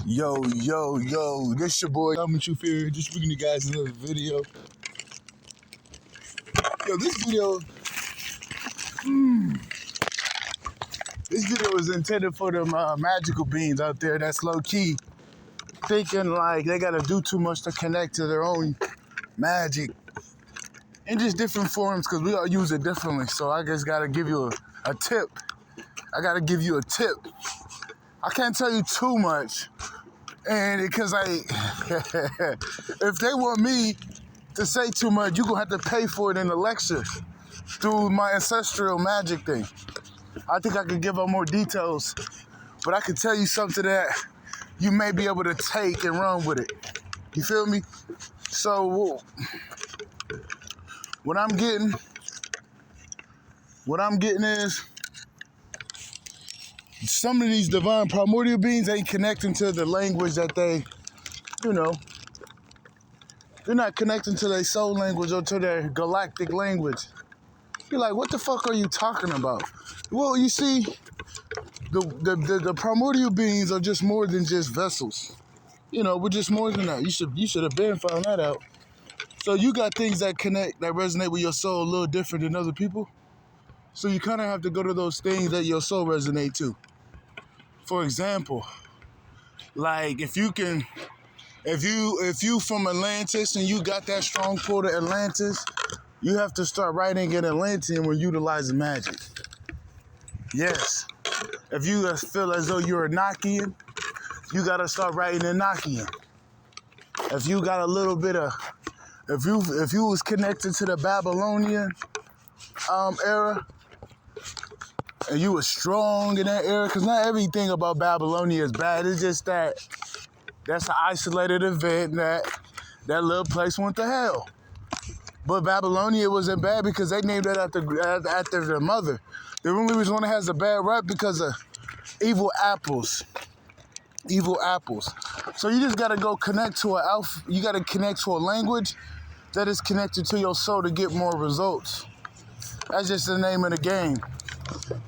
Yo, this your boy, I'm with you here, just bringing you guys another video. Yo, this video is intended for them magical beings out there that's low-key thinking like they gotta do too much to connect to their own magic in just different forms, because we all use it differently. So I just gotta give you a tip. I gotta give you a tip. I can't tell you too much, and because if they want me to say too much, you're gonna have to pay for it in the lecture through my ancestral magic thing. I think I could give out more details, but I could tell you something that you may be able to take and run with it. You feel me? So what I'm getting is some of these divine primordial beings ain't connecting to the language that they, they're not connecting to their soul language or to their galactic language. You're like, what the fuck are you talking about? Well, you see, the primordial beings are just more than just vessels. We're just more than that. You should have been found that out. So you got things that connect, that resonate with your soul a little different than other people. So you kind of have to go to those things that your soul resonate to. For example, like if you from Atlantis and you got that strong pull to Atlantis, you have to start writing in Atlantean when utilizing magic. Yes. If you feel as though you're a Nokian, you gotta start writing in Nokian. If you got a little bit of, if you was connected to the Babylonian era, and you were strong in that era, because not everything about Babylonia is bad. It's just that that's an isolated event, that little place went to hell. But Babylonia wasn't bad because they named it after their mother. The only reason it has a bad rep because of evil apples. Evil apples. So you just gotta go connect to you gotta connect to a language that is connected to your soul to get more results. That's just the name of the game.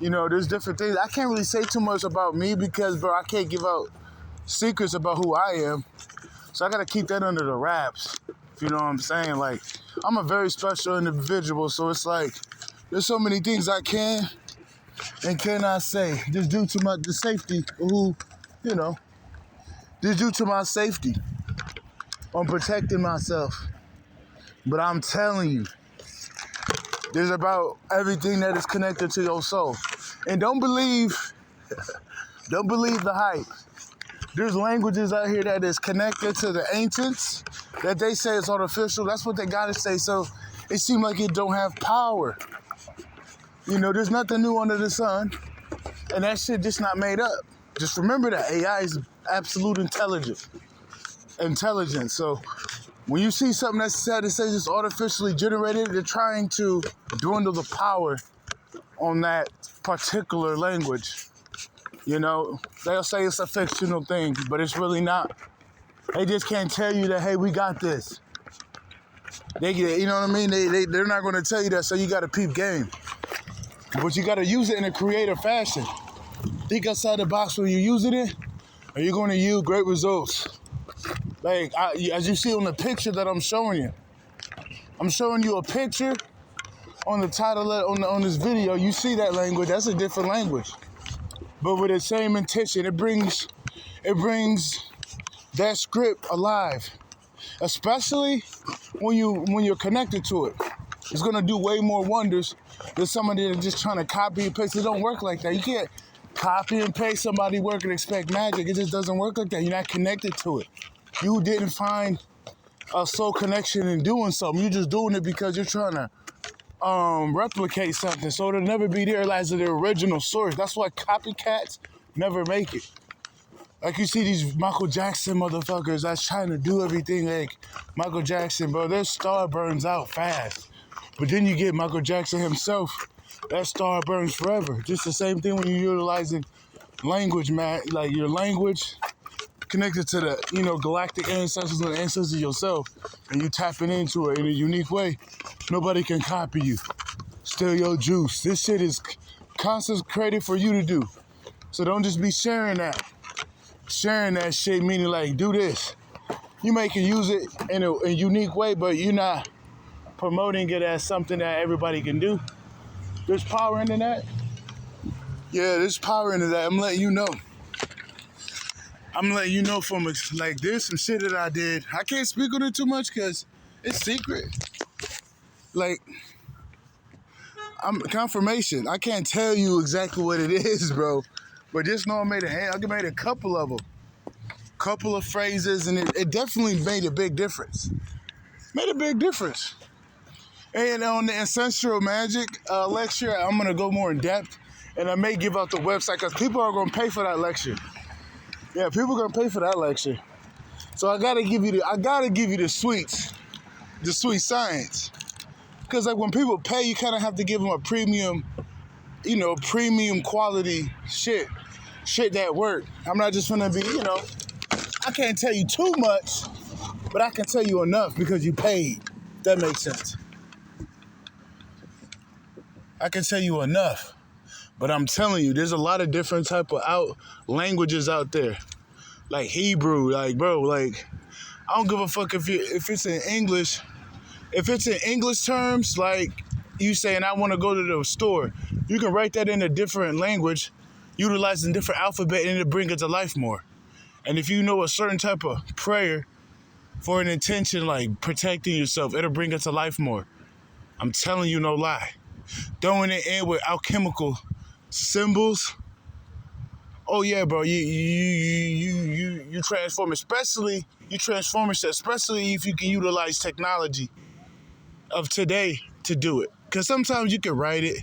There's different things. I can't really say too much about me because, bro, I can't give out secrets about who I am. So I gotta keep that under the wraps. You know what I'm saying? Like, I'm a very special individual, so it's like there's so many things I can and cannot say just due to the safety of just due to my safety on protecting myself. But I'm telling you, there's about everything that is connected to your soul. And don't believe the hype. There's languages out here that is connected to the ancients that they say is artificial. That's what they gotta say. So it seems like it don't have power. There's nothing new under the sun. And that shit just not made up. Just remember that AI is absolute intelligence. So when you see something that says it's artificially generated, they're trying to dwindle the power on that particular language. They'll say it's a fictional thing, but it's really not. They just can't tell you that, hey, we got this. You know what I mean? They're not going to tell you that, so you got to peep game. But you got to use it in a creative fashion. Think outside the box when you're using it, and you're going to yield great results. Like, as you see on the picture that I'm showing you. I'm showing you a picture on the title on this video. You see that language. That's a different language. But with the same intention, it brings that script alive. Especially when you're connected to it. It's gonna do way more wonders than somebody that's just trying to copy and paste. It don't work like that. You can't copy and paste somebody's work and expect magic. It just doesn't work like that. You're not connected to it. You didn't find a soul connection in doing something. You're just doing it because you're trying to replicate something, so it'll never be there as the original source. That's why copycats never make it. Like you see these Michael Jackson motherfuckers that's trying to do everything like Michael Jackson, bro. Their star burns out fast. But then you get Michael Jackson himself, that star burns forever. Just the same thing when you're utilizing language, man. Like your language connected to the, galactic ancestors and the ancestors yourself, and you tapping into it in a unique way. Nobody can copy you. Steal your juice. This shit is consecrated for you to do. So don't just be sharing that. sharing that shit, meaning like, do this. You may can use it in a unique way, but you're not promoting it as something that everybody can do. There's power into that. Yeah, there's power into that. I'm letting you know. I'm letting you know from like there's some shit that I did. I can't speak on it too much because it's secret. Like, I'm confirmation. I can't tell you exactly what it is, bro. But just know I made a couple of them. Couple of phrases, and it definitely made a big difference. Made a big difference. And on the Ancestral Magic lecture, I'm going to go more in depth, and I may give out the website because people are going to pay for that lecture. Yeah, people are going to pay for that lecture. So I got to give you the sweets, the sweet science. Because like when people pay, you kind of have to give them a premium, premium quality shit that work. I'm not just going to be, I can't tell you too much, but I can tell you enough because you paid. That makes sense. I can tell you enough, but I'm telling you, there's a lot of different type of languages out there, like Hebrew, like bro, like I don't give a fuck if it's in English. If it's in English terms, like you saying I want to go to the store, you can write that in a different language, utilizing different alphabet, and it'll bring it to life more. And if you know a certain type of prayer for an intention like protecting yourself, it'll bring it to life more. I'm telling you, no lie. Throwing it in with alchemical symbols. Oh yeah, bro. You transform, especially if you can utilize technology of today to do it. Because sometimes you can write it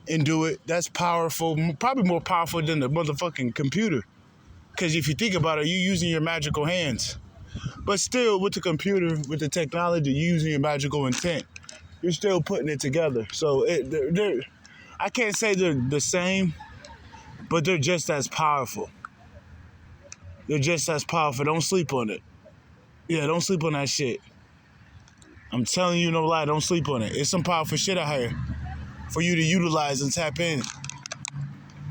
and do it. That's powerful. Probably more powerful than the motherfucking computer. Because if you think about it, you're using your magical hands. But still, with the computer, with the technology, you're using your magical intent. You're still putting it together. So I can't say they're the same, but they're just as powerful. They're just as powerful. Don't sleep on it. Yeah, don't sleep on that shit. I'm telling you, no lie, don't sleep on it. It's some powerful shit out here for you to utilize and tap in.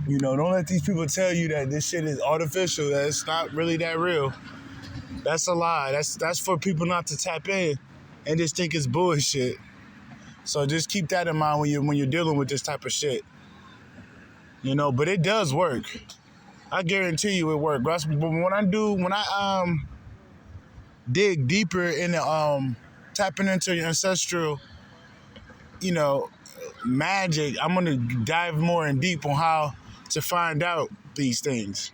Don't let these people tell you that this shit is artificial, that it's not really that real. That's a lie. That's for people not to tap in and just think it's bullshit. So just keep that in mind when you're dealing with this type of shit. But it does work. I guarantee you it works. But when I dig deeper into tapping into your ancestral, magic, I'm gonna dive more in deep on how to find out these things.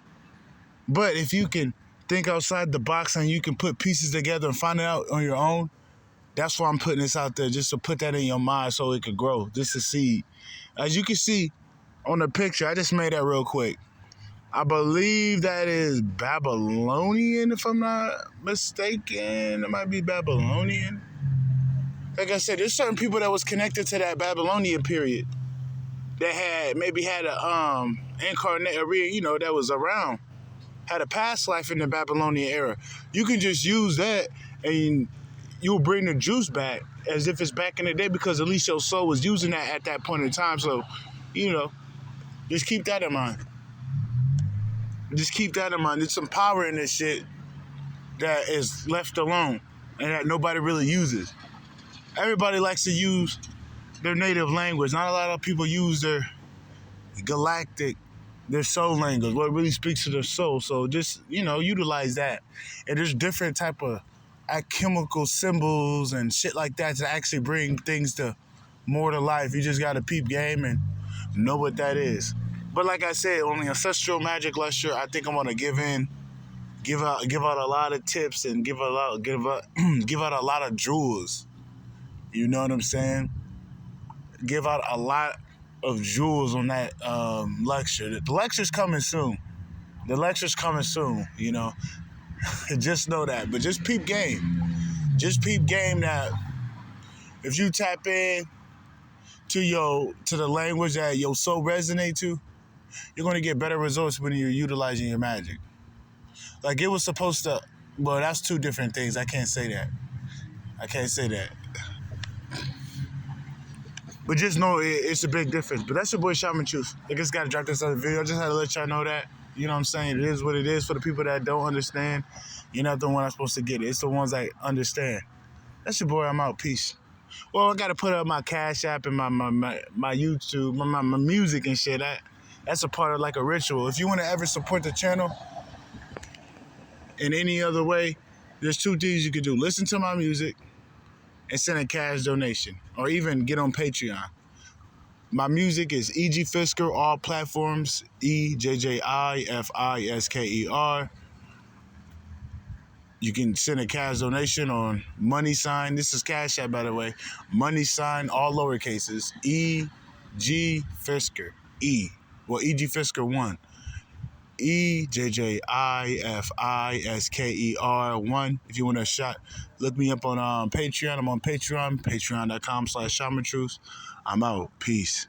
But if you can think outside the box and you can put pieces together and find it out on your own, that's why I'm putting this out there, just to put that in your mind so it could grow, just a seed. As you can see on the picture, I just made that real quick. I believe that is Babylonian, if I'm not mistaken. It might be Babylonian. Like I said, there's certain people that was connected to that Babylonian period that had a incarnate, that was around, had a past life in the Babylonian era. You can just use that and you'll bring the juice back as if it's back in the day, because at least your soul was using that at that point in time. So, just keep that in mind. Just keep that in mind. There's some power in this shit that is left alone and that nobody really uses. Everybody likes to use their native language. Not a lot of people use their Galactic, their soul language, what really speaks to their soul. So just, utilize that. And there's different type of alchemical symbols and shit like that to actually bring things to more to life. You just got to peep game and know what that is. But like I said, on the Ancestral Magic Lecture, I think I'm gonna give out a lot of tips and give out a lot of jewels. You know what I'm saying? Give out a lot of jewels on that lecture. The lecture's coming soon. Just know that. But just peep game. Just peep game that if you tap in to the language that your soul resonate to, you're going to get better results when you're utilizing your magic. Like it was supposed to, well, that's two different things. I can't say that. But just know it's a big difference. But that's your boy Shaman Truth. I just got to drop this other video. I just had to let y'all know that. You know what I'm saying? It is what it is. For the people that don't understand, you're not the one that's supposed to get it. It's the ones that understand. That's your boy. I'm out. Peace. Well, I got to put up my Cash App and my YouTube, my music and shit. That's a part of like a ritual. If you want to ever support the channel in any other way, there's two things you could do. Listen to my music and send a cash donation, or even get on Patreon. My music is E.G. Fisker, all platforms, EJJIFISKER. You can send a cash donation on money sign. This is Cash App, by the way. Money sign, all lower cases, E.G. Fisker, E.G. Fisker 1. EJJIFISKER1. If you want a shot, look me up on Patreon. I'm on Patreon, patreon.com/ShamanTruth. I'm out. Peace.